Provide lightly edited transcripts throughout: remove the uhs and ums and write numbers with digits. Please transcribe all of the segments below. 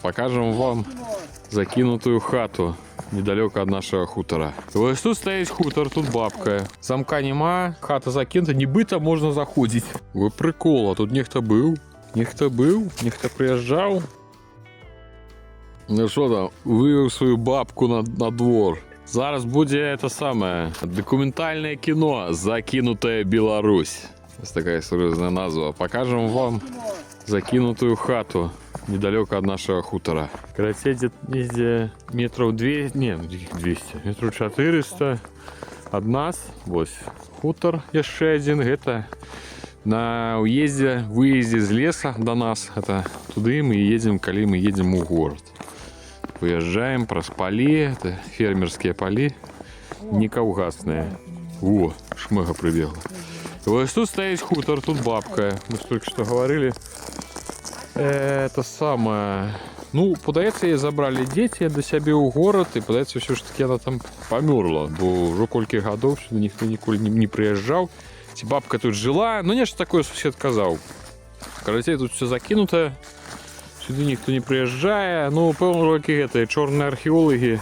Покажем вам закинутую хату недалеко от нашего хутора. Ось тут стоит хутор, тут бабка. Замка нема, хата закинута, нібито можна заходить. Ви прикол, а тут нехто був, нехто приїжджав. Ну що там, вивів свою бабку на двор. Зараз буде це саме документальне кіно «Закинутая Беларусь». Ось така серйозна назва. Покажем вам закинутую хату недалеко от нашего хутора. Короче, где метров 200, не, 200, метров 400 от нас. Вот хутор еще один. Это на выезде из леса до нас. Это туда мы едем, коли мы едем в город. Выезжаем, прос поли, это фермерские поли, не колгасные. О, шмыга прибегла. Вот тут стоит хутор, тут бабка. Мы только что говорили. Это самое. Ну, подається, її забрали діти до себе у город, і подається, все ж таки вона там померла, бо вже кілька років сюди ніхто ніколи не приїжджав. Ці бабка тут жила, ну, нечто таке сусід казав. Короче, тут все закинуто, сюди ніхто не приїжджає. Ну, певно, роки чорні археологи,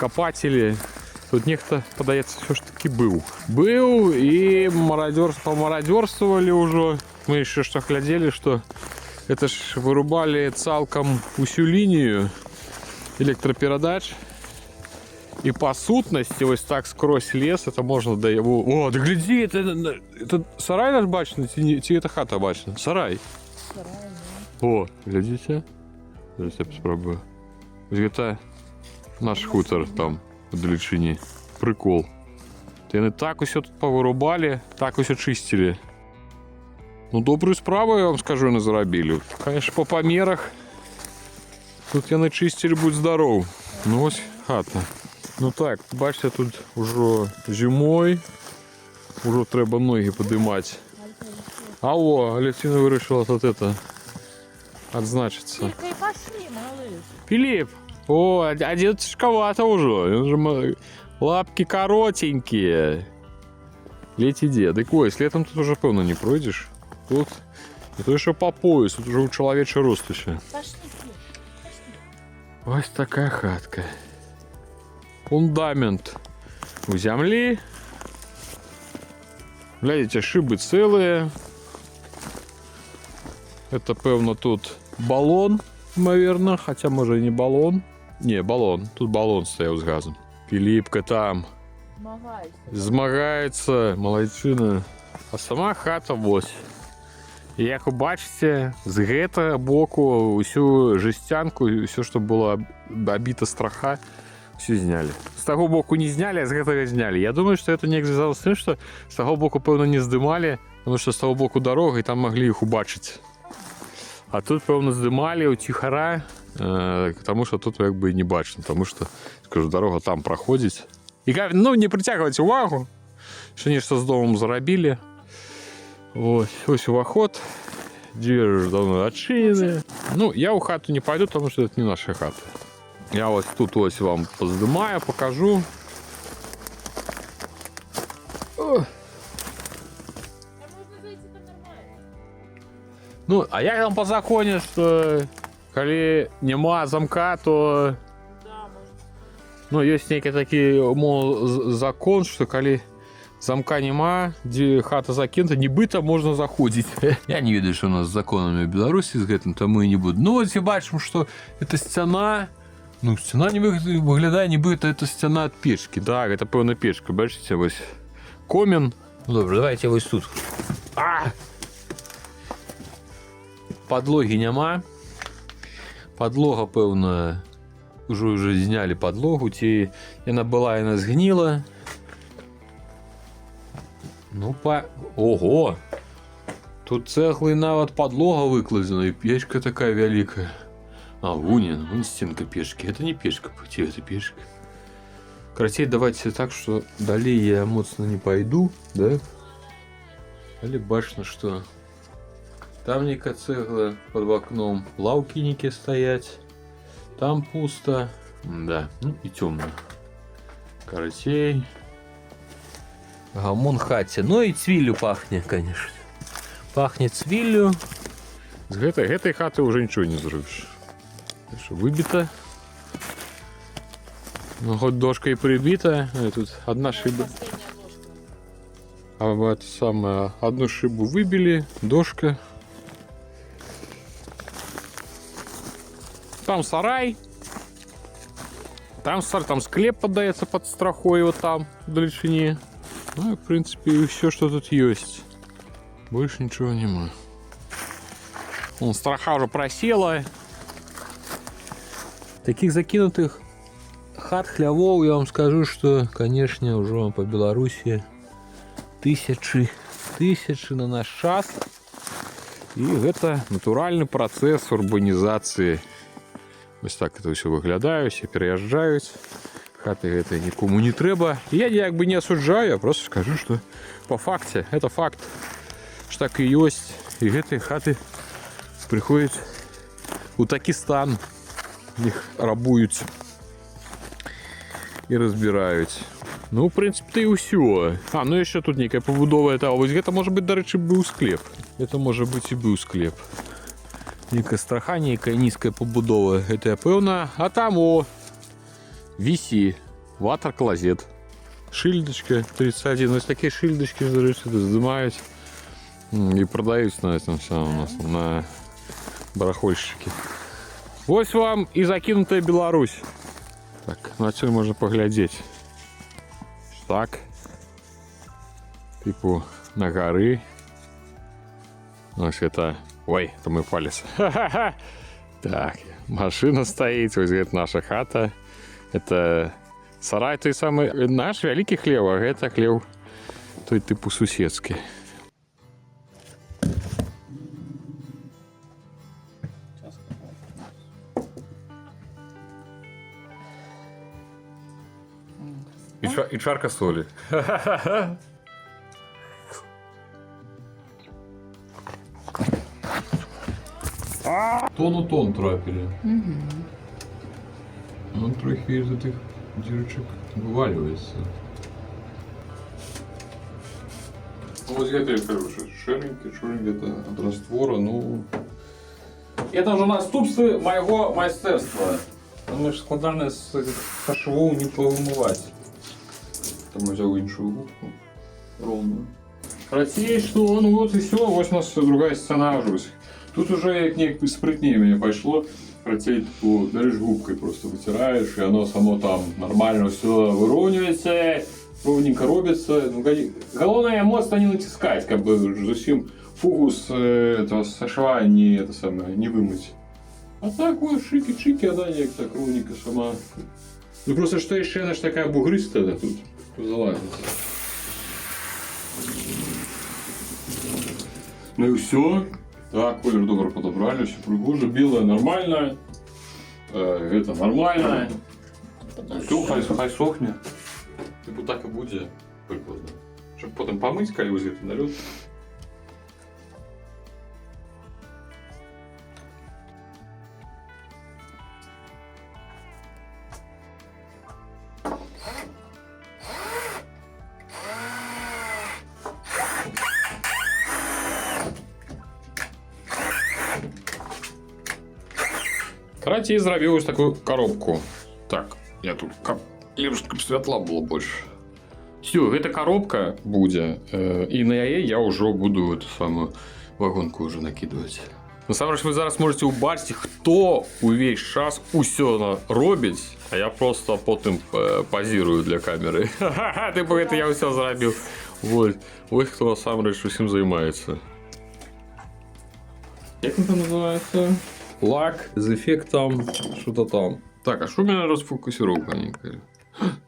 копателі. Тут ніхто, подається, все ж таки був. Був, і помародерствовали вже. Ми ще що глядели, що это ж вырубали цалком усю линию электропередач. И по сутности, вот так сквозь лес, это можно до его... О, да гляди, это сарай наш бачный, чи это хата бачна? Сарай. Сарай, да. О, глядите. Сейчас я попробую. Это наш хутор там, в далечині. Прикол. Вони так усе тут повирубали, так усе чистили. Ну, добрую справу, я вам скажу, не заробили. Конечно, по померах. Тут яны чистили, будь здоров. Ну, ось хата. Ну так, бачите, тут уже зимой. Уже треба ноги поднимать. Алло, Алексина вирішила тут это отзначиться. Тільки пошли, малыш. Филипп! О, а дедушковато уже. Лапки коротенькие. Лети дед. Ой, с летом тут уже, певно, не пройдешь. Тут это еще по пояс, тут уже у человечий рост еще. Пошли. Ось такая хатка. Фундамент у земли. Глядите, шибы целые. Это, певно, тут баллон, наверное. Хотя, может, и не баллон. Не, баллон. Тут баллон стоял с газом. Филиппка там змагається. Молодчина. А сама хата ось. Як ви бачите, з гэтага боку усю жестянку, все, что было обито страха, все зняли. С того боку не сняли, а с гэтага сняли. Я думаю, что это не связано с тем, что с того боку, певно, не здымали, потому что с того боку дорога, и там могли их убачить. А тут, певно, здымали утихара, потому что тут как бы не бачно, потому что, скажу, дорога там проходит. И, ну, не притягивайте увагу, что нечто с домом заробили. Ось уваход. Двери уже давно отчинены. Ну, я у хату не пойду, потому что это не наша хата. Я вот тут ось вам поздымаю, покажу. Ну, а як там по закону, что коли нема замка, то... Ну, есть некий такий, мол, закон, что коли замка нема, где хата закинута, нібито можна заходить. Я не ведаю, что у нас с законами в Беларуси с этим, тому и не буду. Ну, вот бачим, что это стена. Ну, стена не выглядає, нібито это стена от печки. Так, это, певно, печка. Бачите, ось комін. Ну, добре, давайте ось тут. Подлоги нема. Подлога, певно, уже зняли подлогу. Вона була, вона згніла. Ну, Ого! Тут цеглы нават подлога выкладена, и печка такая великая. А, вон стенка печки. Это не печка, это печка. Короче, давайте так, что далее я моцно не пойду, да? Или башня, что там некая цегла под окном, лавки некие стоять, там пусто, да, ну и темно. Короче, гамон хате. Ну и цвилью пахнет, конечно. Пахнет цвилью. С гэтай хаты уже ничего не зробишь. Что, выбито. Ну, хоть дошка и прибита, тут одна шиба. А это самое, одну шибу выбили, дошка. Там сарай. Там склеп поддается под страхой вот там, в далечине. Ну, и, в принципе, и все, что тут есть. Больше ничего нема. Вон, страха уже просела. Таких закинутых хат хлявов, я вам скажу, что, конечно, уже по Беларуси тысячи на наш час. И это натуральный процесс урбанизации. Ось так это все выглядає, всі переїжджають. Хати это нікому не треба. Я якби не осуждаю, я просто скажу, что по факте, это факт, что так и есть. И эти хаты приходят у Узбекистан, их рабують і розбирають. Ну, в принципі, то і все. А, ну ще тут некая побудова. Это може бути, до речі, був склеп. Это може бути і був склеп. Некая страха, некая низкая побудова. Это я певна. А там, о, висі, ватер-клозет. Шильдочка 31. Ось такі шильдочки, до речі, здимають і продають на этом самом, у нас на барахольщики. Ось вам і закинутая Беларусь. Так, на це можна поглядеть. Так. Типу на горы. Ось это... Ой, это мой палец. Ха-ха-ха. Так, машина стоит, вот это наша хата. Это сарай той самый, наш великий хлев, а это хлев той типу сусідський. И чарка соли. Тон у тон трапили. Он трохи из этих дырочек вываливается. Ну, вот это, короче, шеренький, это от раствора, ну... Это уже наступство моего мастерства. Думаю, что складно с швом не повымывать. Там я взял иншую губку. Ровную. Протеешь, что ну вот и все, вот у нас другая стена уже. Тут уже як спритнее меня пошло. Протеять по губкой просто вытираешь, и оно само там нормально все выровнивается, ровненько робится. Ну, головная эмоция не натискать, как бы совсем фугус этого со шва не, это самое, не вымыть. А так вот шики-чики, она як так ровненько сама. Ну просто что еще она ж такая бугристая тут залазится. Ну и все. Так, колер добре подобрали, все пригоже, белое нормально, это нормально. Все, хай сохне. Типу так і буде прикольно. Щоб потім помити, коли взяти на лед. Короче, я зробив ось таку коробку. Так, я тут лишь чтобы светла было больше. Все, эта коробка будет, и на яе я уже буду эту самую вагонку уже накидывать. Насамрэч, ви зараз можете убачити, хто увесь час усё робить, а я просто потім позирую для камери. Ха-ха, типу, это я все зробив. Вот. Ось хто насамрэч усім займається. Як це називається? Лак с эффектом что-то там. Так, а что у меня расфокусировка некая?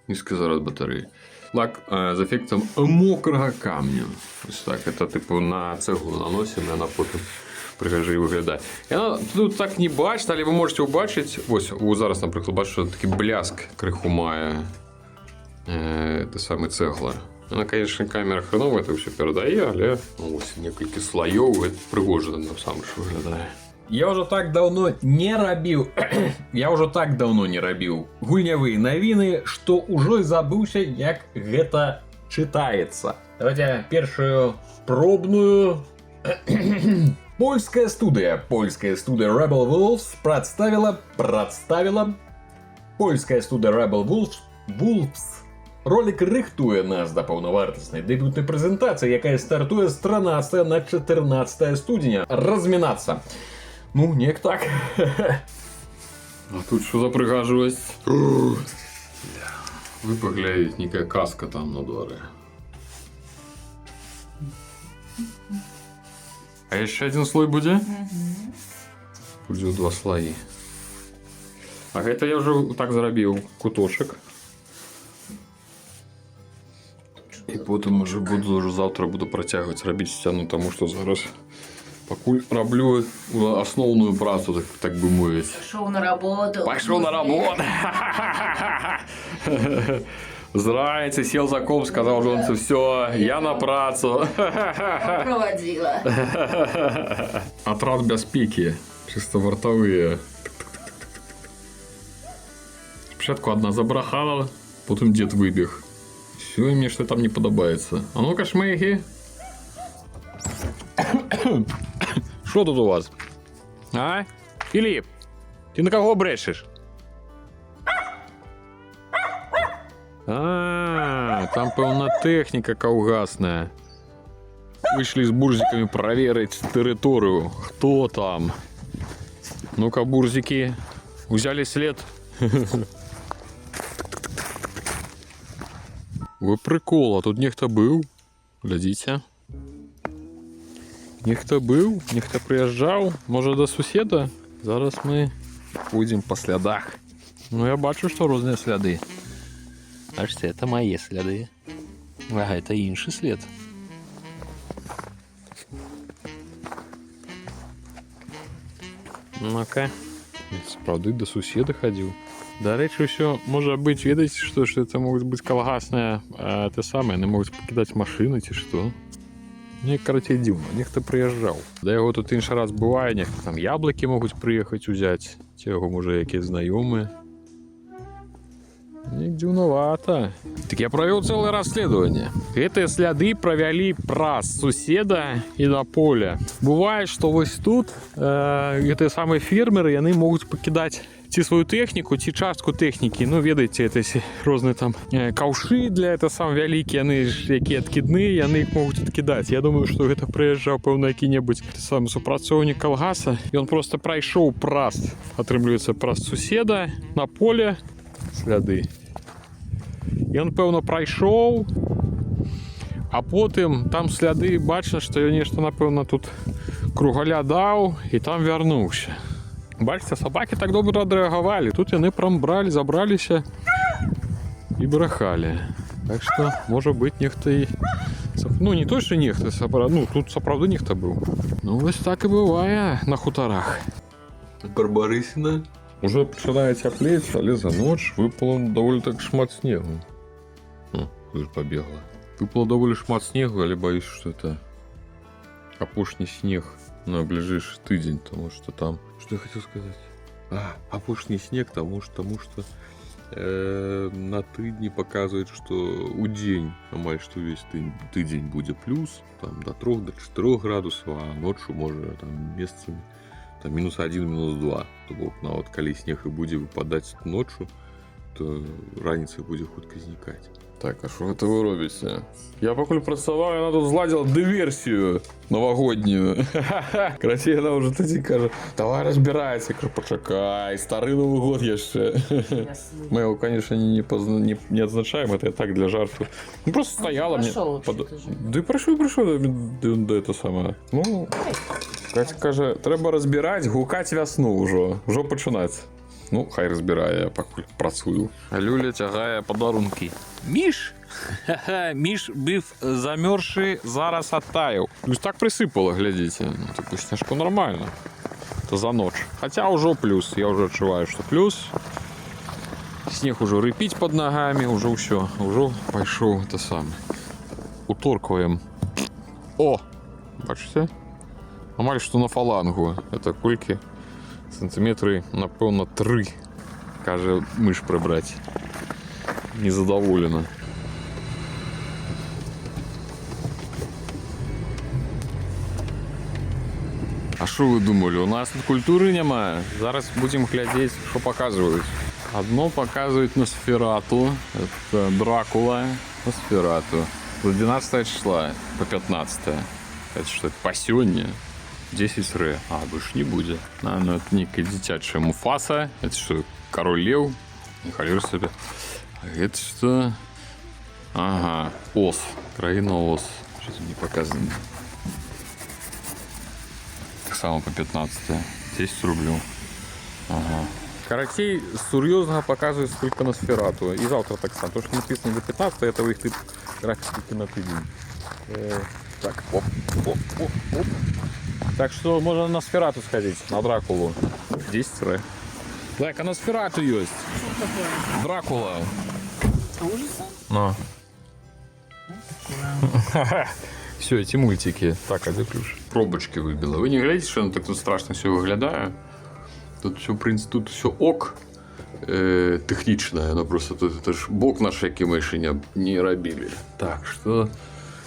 Не сказал от батареи. Лак с эффектом мокрого камня. Так, это типу на цеглу наносим, и она потом пригоже виглядає. І вона тут так не бачите, але ви можете побачити. Ось, зараз, наприклад, бачите, що такий бляск криху має те саме цегла. Вона, звісно, камера хреново це все передає, але ось кілька слоїв, це пригоже там саме що виглядає. Я уже так давно не робив. Я уже так давно не робив гульнявые новины, что уже забылся, як это читается. Давайте першую пробную. Польская студия Rebel Wolves представила польская студия Rebel Wolves ролик рихтує нас до повновартісної дебютної презентації, яка стартує з 13 на 14 студня. Розмінатися. Ну, ніяк так. А тут що за пригаживость? Ви поглядіть, ніяка каска там на дворі. А ще один слой буде? Буде 2 слої. А это я вже так зробив куточок. І потім уже завтра буду протягувати, робити стіну, тому що зараз покуль роблю основну працю, так би мовити. Пошел на работу. Пошел на работу! Зранці сел за комп, сказав жонці, все, я на працю. Проводила. Отряд безпеки, чисто вартові. Спочатку одна забрахала, потім дід вибіг. Все, мені що там не подобається. А ну-ка, шмейги. Що тут у вас? А? Філіп, ти на кого брешеш? А, там певна техніка колгасна. Вийшли з бурзиками перевірити територію. Хто там? Ну-ка, бурзики, взяли слід. Вы прикол, а тут нехто був. Глядите. Нехто був, нехто приїжджав. Може до сусіда? Зараз ми будемо по слідах. Ну я бачу, що різні сліди. Аж це мої сліди. Ага, це інший слід. Ну-ка. Справді до сусіда ходив. До речі, все може бути, видите, що це можуть бути колгасне, те саме, не можуть покидати машини чи що. Мені, короче, дивно, ніхто приїжджав. Да його тут інший раз буває, ніхто там яблуки можуть приїхати взяти, ті його, може, якісь знайомі. Мені дивновато. Так я провел целое расследование. Эти следы провели прас соседа и на поле. Бывает, что ось тут эти самые фермеры, они могут покидать ці свою техніку, ці частку техніки. Ну, ведаєте, це різні там ковши для це сам великі, вони ж які відкидні, вони їх можуть відкидати. Я думаю, що це приїжджав, певно, який-небудь сам супрацовник колгаса, і він просто пройшов прас, отримується прас сусіда на полі, сліди. І він, певно, пройшов, а потім там сліди, бачно, що він, напевно, тут кругаля дав і там вернувся. Бачите, собаки так добре відреагували. Тут вони прям брали, забралися і брехали. Так що, може бути, ніхто і... Ну, не то, що ніхто, ну, тут, справді, ніхто був. Ну, ось так і буває на хуторах. Барбарисина. Уже починає теплеть, але за ніч випало доволі так шмат снігу. О, вже побігла. Випало доволі шмат снігу, але боюсь, що це опошній сніг на ближайший тиждень, тому що там... Что я хотел сказать? Опошний снег, тому что на тыдні показывает, что у день, майже что весь тыдень будет плюс, там до 3 до 4 градусов, а ночью может там месяцами там -1, -2. Тобто, от коли снег і буде випадати ночью, то раніця буде хутко зникати. Так, а що це ви робите? Я поки працював, вона тут зладила диверсію новогодню. Короче, вона вже тоді каже, давай розбирайся. Кажу, почекай, старий Новий год є ще. Ми його, звісно, не відзначаємо, це так для жарту. Ну, просто стояла мені. Да прийшов до того самого. Ну, Катя каже, треба розбирати, гукати весну вже починати. Ну, хай розбирає, я поки працюю. А Люля тягає подарунки. Міш? Міш був замерзший, зараз оттаяв. Ось так присипало, глядите. Ну, типу, сніжку нормально. Це за ніч. Хоча вже плюс, я вже відчуваю, що плюс. Сніг уже рипить під ногами, уже все, уже пішов те саме. Уторкуємо. О! Бачите? Амаль що на фалангу. Це кульки. Сантиметри, напевно, 3, каже, миш прибрати. Незадоволена. что вы думали? У нас тут культуры нема. Зараз будем глядеть, что показывают. Одно показывает Носферату. Это Дракула. Носферату. С 12 числа по 15. Это что, это по сегодня? 10 ре. А, больше не будет. Ну это некая дитячая Муфаса. Это что, Король Лев? Не себе. А это что? Ага, Ос. Краина Ос. Что-то не показано. Так само по 15. 10 рублей. Ага. Каратей серьезно показывает сколько на Сферату. И завтра так само. То, что написано до 15, это их тип графики на тыдень. Так, оп. Так что можно на Сферату сходить, на Дракулу. 10 ре. Так, а на Сферату есть. Дракула. Ужаса? На. Все, эти мультики. Так, а где ключ? Пробочки выбила. Вы не глядите, что оно так тут страшно все выглядает? Тут все, в принципе, тут все ок. Технічне, но просто тут это ж бок наш, який ми ще не робили. Так, что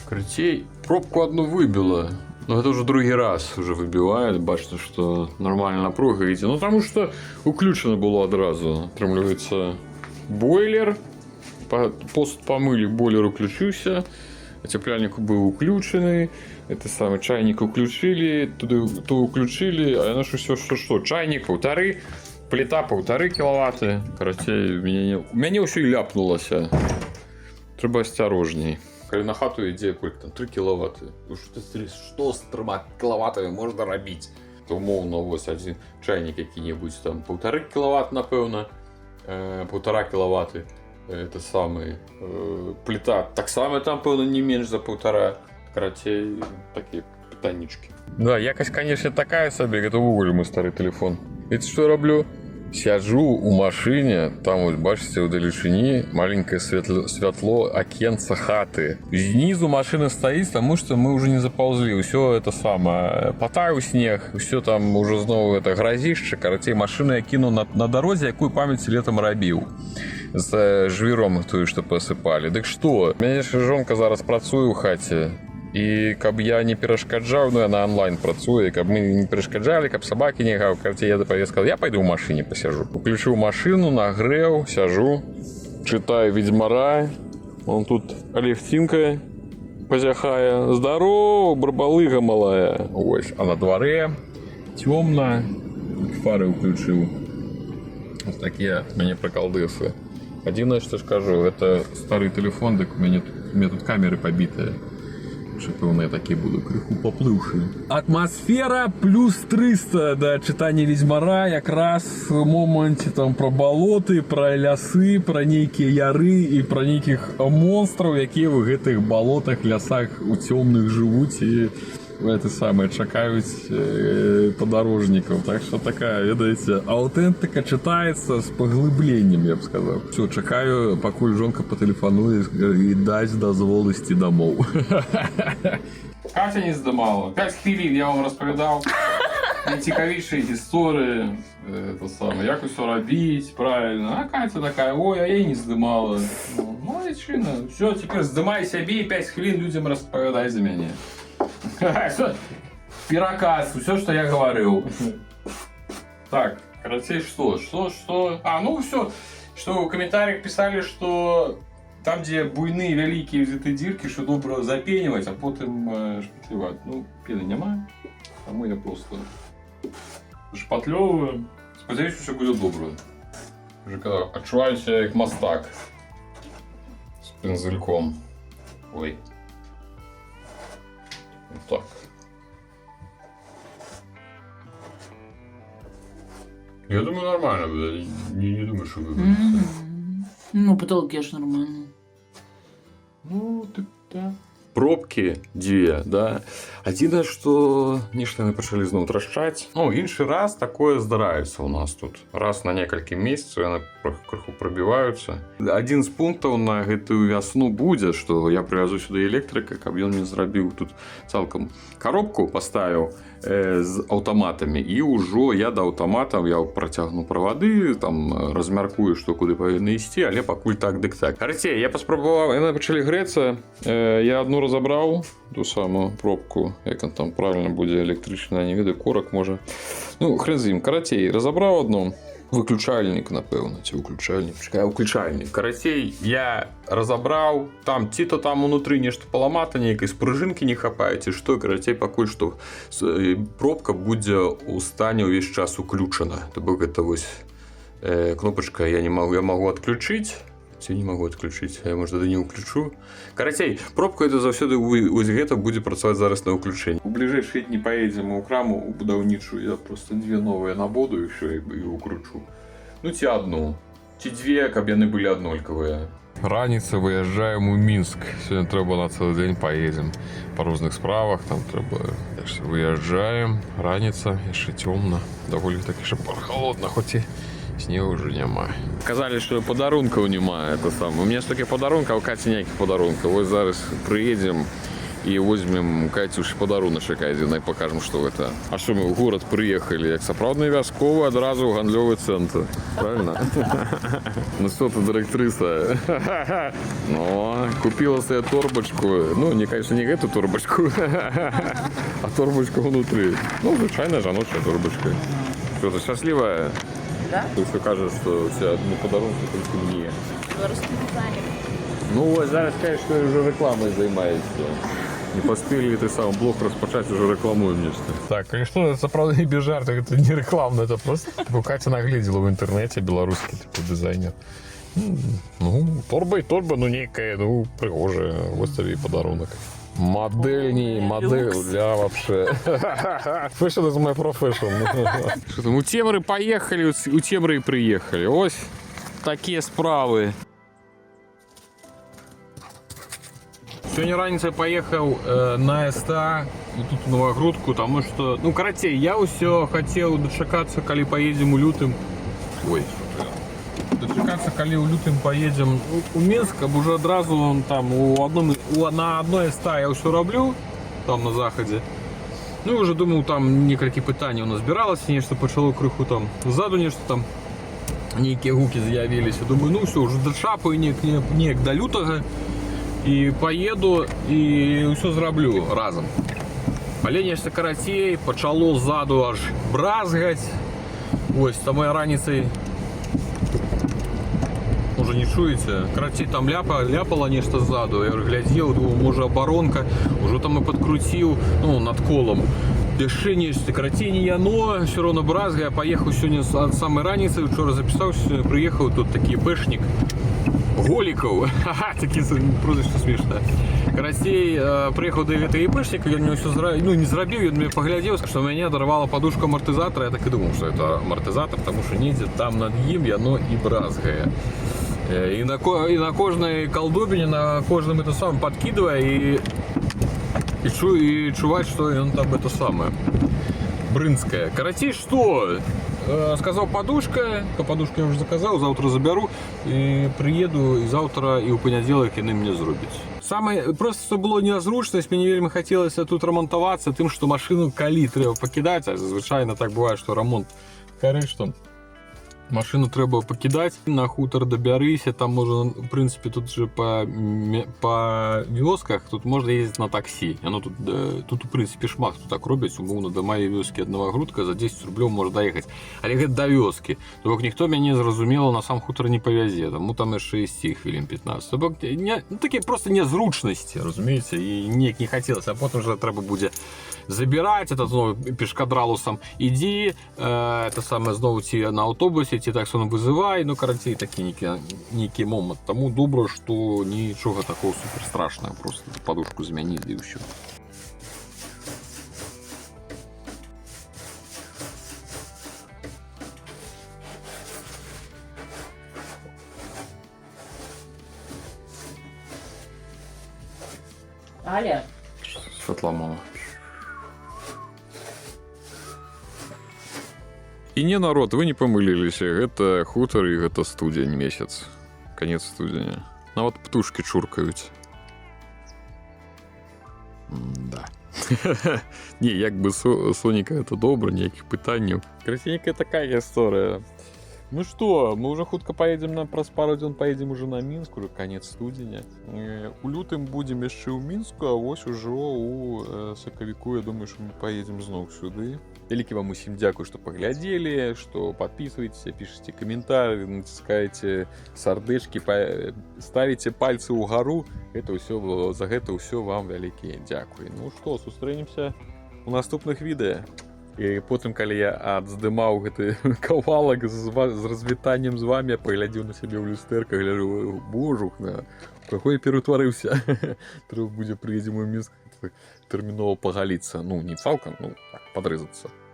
Крутей пробку одну выбила. Но это уже другий раз уже выбивает. Бачите, что нормально напруга, видите. Ну, потому что уключено было одразу. Отримлюється бойлер. Пост помыли, бойлер включился. Тепляльник был включенный. Это самое, чайник включили. То включили. А оно что? Чайник 1,5. Плита 1,5 киловатта. Короче, меня все и ляпнулося. Треба осторожней. Коли на хату ідея, кольк там 3 кіловати. Ну що з 3 кіловатами можна робити? То умовно ось один чайник який-небудь там 1,5 кіловат, напевно. 1,5 кіловати. Это самый плита. Так само там, певно, не меньше за 1,5. Короче, такі питаннички. Да, якость, конечно, такая собі. Это в уголь мой старый телефон. Это что я роблю? Сяджу у машине, там вот бачите, у далечині маленькое светло окенца хаты. Снизу машина стоит, потому что мы уже не заползли. Все это самое, потаю снег, все там уже снова это грозище. Короче, машину я кину на дорозі, яку пам'ять летом робив. З жвіром тою, що посипали. Так що, мене ж жонка зараз працює у хаті. І каб я не перешкоджав, ну я на онлайн працюю, каб ми не перешкоджали, каб собаки не гавкали, я сказал, я пойду в машине посижу. Включил машину, нагрел, сижу, читаю Ведьмара. Он тут Алевтинка позяхая. Здорово, барбалыга малая. Ось, а на дворе темно. Фары включил. Вот такие мне проколдысы. Единое, что скажу, это старый телефон, так у меня тут камеры побитые. Що певно я таки буду криху поплывший. Атмосфера плюс 300 до читання Відьмара, якраз в моменті там про болоти, про ляси, про неякі яри і про неяких монстрів, які в гэтых болотах, лясах у темних живуть і это самое, чакаюць подорожников. Так что такая, ведаеце, аутентика читается с поглыблением, я бы сказал. Все, чакаю, покуль жонка потелефонует и дать дозвол ісці домов. Катя не здымала. 5 хвилин я вам розповідав найцікавіші історії, это самое, як усе робити, правильно. А Катя такая, ой, а я не здымала. Ну, личина. Все, теперь здымай себе и 5 хвилин людям розповідай за мене. Пироказ, все, что я говорил. Так, короче, что? А, ну все, что в комментариях писали, что там, где буйные великие взяты дирки, что добро запенивать, а потом шпатлевать. Ну, пены нема, а мы я просто шпатлевываю. Сподіваюся, що все буде добре. Вже когда відчуваю себе як мастак з пензельком. Ой. Вот так. Я думаю, нормально будет. Не думаю, что выберется. Ну, потолки аж нормально. Ну, да. Пробки 2, да. Один, что ніштяни почали знову трощать. Ну, інший раз такое здарається у нас тут. Раз на несколько месяцев вони криху пробиваються. Один з пунктів на гэтую весну буде, що я привезу сюди електрика, каб ён не зробив тут цілком коробку поставив з автоматами. І уже я до автоматів я протягну проводи, там розміркую, що куди повинні йти, але покуль так дик так. Короче, я поспробував, вони почали греться. Я одну разобрав ту саму пробку, як він там правильно буде електрична, не ведаю, корок може. Ну, хрен з ним. Коротей, розібрав одну. Виключальник, напевно, чи виключальник. Чекай, виключальник. Коротей, я розібрав. Там, ті-то там внутрі нечто поламати, якісь пружинки не хапають, і що, коротей, поки що пробка буде у стані увесь час уключена. Тобто, це ось кнопочка я могу отключить. Я не могу отключить, я, может, это не уключу. Короче, пробка это завсёды ось гэта будзе працаваць зараз на уключэнні. У бліжэйшыя дні поедем у краму, у будаўнічую, я просто две новые набуду і все, і укручу. Ну, ці одну, ці две, каб яны былі аднолькавыя. Раніца выязджаем у Мінск. Сёння трэба на цэлы дзень поедем по розных справах, там трэба. Так што выязджаем, раніца, яшчэ цёмна, даволі так яшчэ прохалодна, хоць і снегу уже няма. Казали, что подарунков нема, это самое. У меня столько подарунка, а у Кати ніяких подарунков. Вот зараз приедем и возьмем Катюши подаруночек один и покажем, что это. А что мы в город приехали, як сапраўдны вясковы, одразу в гандлёвый центр. Правильно? Ну что ты, директриса? Ну, купила себе торбочку. Ну, не, конечно, не эту торбочку, а торбочку внутри. Ну, звичайная жаночая торбочка. Что ты счастливая? Да? Ты все кажешь, что все одни подарунки только мне. Белорусский дизайнер. Ну, ось зараз кажеш, що вже рекламою займається. Не поспіли ти сам блог розпочати, вже рекламуємо нечто. Так, конечно, це правда не без жартів, це не рекламно, це просто. Катя наглядела в інтернеті, білоруський типу дизайнер. Ну, торба, ну некая, ну, пригожая. Ось тобі подарунок. Модель для вообще. Fashion is my profession. Що там, у Темри поїхали, у Темри і приїхали. Ось такі справи. Сьогодні раніцей поїхав на СТА, тут у Новогрудку, тому що, ну, коротше, я усе хотів дочекатися, коли поїдемо у лютим. Ой, дочекатися, коли у лютим поїдемо у Мінськ, або вже одразу там на одной СТА я все роблю, там на заході. Ну, і вже думав, там некалькі питань у нас збиралося, нечто почало криху там ззаду, нечто там, ніякі гуки з'явилися. Думаю, ну все, вже дошапаю ніяк до лютого. І поїду, і все зроблю разом. Але нечто коротей, почало ззаду аж бразгать. Ось, там я раніцей, може не чуєте, коротей, там ляпало нечто ззаду. Я глядів, думаю, може оборонка, уже там і підкрутив, ну, над колом. Пиши нечто, коротей, не яно, все равно бразгає. Я поїхав сьогодні з самої раніці, вчора записався, сьогодні приїхав, тут такий бешник. Голіков, такі прозвище смішне. Коротей, приїхав до ІПшника, я в нього все не зробив, він мені поглядів, що мене дорвала подушка амортизатора, я так і думав, що це амортизатор, тому що ніде там над ним воно і бразгає. І на кожній колдобині, на кожному это самое подкидывая и чувать, что он там это самое брынское. Коротей, что? Сказал подушка, по подушке я уже заказал, завтра заберу и приеду, и завтра, и у понеділок вони мені зроблять. Саме просто, що було незручність, мені вельми хотілося тут ремонтуватися тим, що машину калі треба покидати, а звичайно так буває, що ремонт коротше, що машину треба покидати, на хутор добярися, там можна, в принципі, тут же по вёсках, тут можна їздити на таксі. Оно тут в принципі, шмат тут так роблять, умовно, до моєї вёски одного грудка за 10 рублів може доїхати. Але говорить, до вёски. Тобто ніхто мене зрозуміло на сам хутор не повезе, тому там ще стих хвилин 15. Тобто, ну, такі просто незручності, розумієте, і ніяк не хотілося, а потім вже треба буде забирати этот новий пішкадралусом, іди, це саме знову ці на автобусі, ті так сон визивай, ну, коротше, такий некий момент. Тому добре, що нічого такого супер страшного, просто подушку змінити і все. Аля. Світла мало. И не, народ, вы не помылились. Это хутор и это студень месяц. Конец студеня. А вот птушки чуркают. Да. Не, як би Соніка, это добре, ніяких питань. Красивенькая такая історія. Ну что, мы уже хутка поедем праз пару дзён поедем уже на Мінск, уже конец студзеня. У лютым будем яшчэ ў Мінску, а вось ужо у сакавіку, я думаю, что мы поедем зноў сюды. Вялікі вам усім дзякую, што паглядзелі, што подписываетесь, пішыце каментары, націскаеце сардэчкі, ставіце пальцы ўгару. Это ўсё, за гэта ўсё вам вялікі дзякуй. Ну што, сустрэнемся у наступных відэа. І потым, калі я адздымаў гэты кавалак з развітаннем з вами, я паглядзеў на сябе ў люстэрка, гляджу, божух, на какой я пераўтварыўся. Трэба будзе прыедзем у Мінск тэрмінова пагаліцца. Ну, не цалкам, ну, так, падрэзацца.